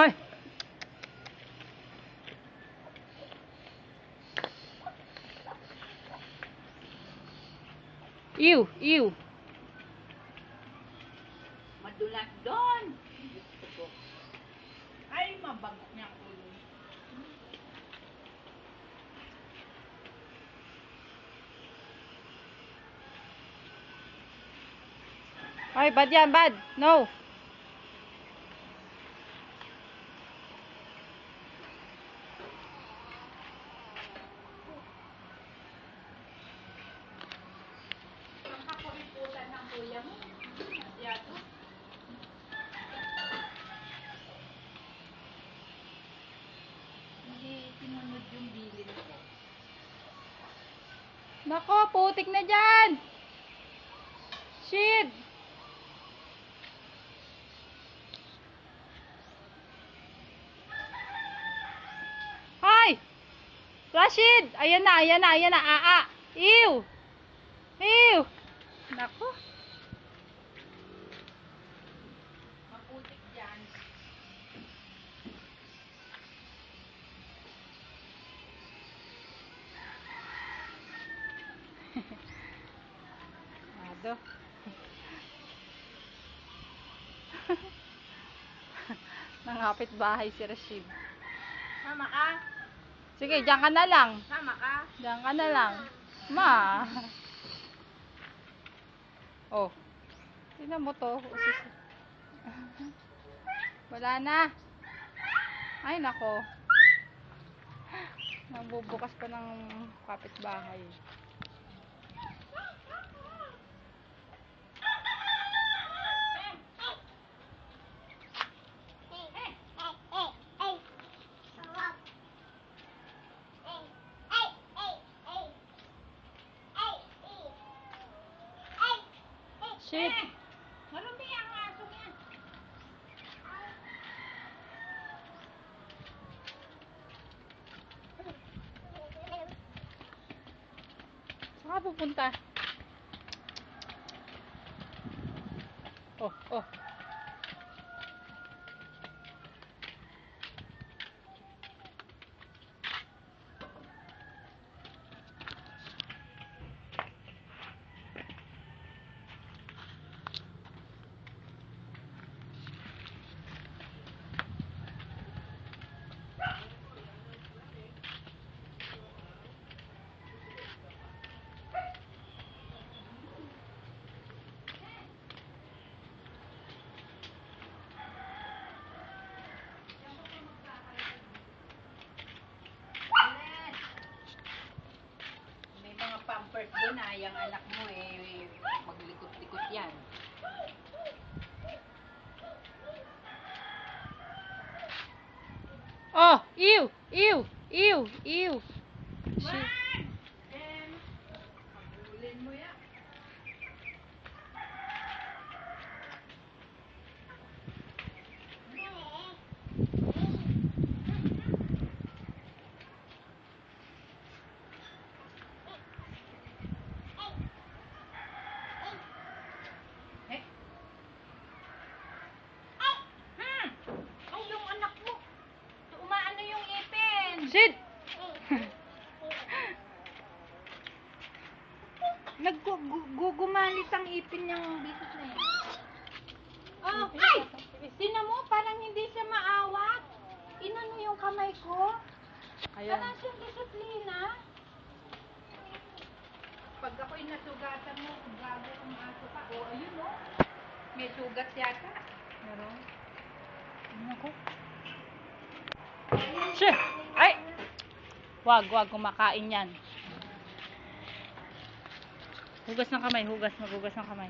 Hoy! Ew! Ew! Madulas doon. Ay, mabago niya ang ulo. Hoy, bad yan, bad! No! Ang kakuriputan ng kuya mo. Yato. Hindi sinunod yung bilin ko. Nako, putik na dyan! Shit! Hoy! Rashid! Ayan na, ayan na, ayan na. Ew! Ew! Nako. Maputik dyan. Ado. Nangapit bahay si Rashid. Sama ka? Sige, diyan ka na lang. Sama ka? Diyan ka na lang. Ma. Oh. Tingnan mo to. Wala na. Ay, nako. Nabubukas pa ng kapitbahay. Shit. Marumi ang aso yan. Saan ka pupunta? Oh, oh. May mga pampers doon na yung anak mo maglikot-likot yan. Oh, ew, ew, ew, ew. Shit. Habulin mo yan. Ay, yung anak mo. Umaano yung ipin. Shit. Naggugumalit ang ipin niyang bisis na yan. Oh, ay! Tinan mo, parang hindi siya maawat. Inano yung kamay ko. Ayan. Parang siyang disiplina. Pag ako'y nasugatan mo, gago ang aso ka. O, ayun o. May sugat yata. Meron. Nako. Shit. Ay. Wag kumakain yan. Hugas ng kamay, hugas, maghugas ng kamay.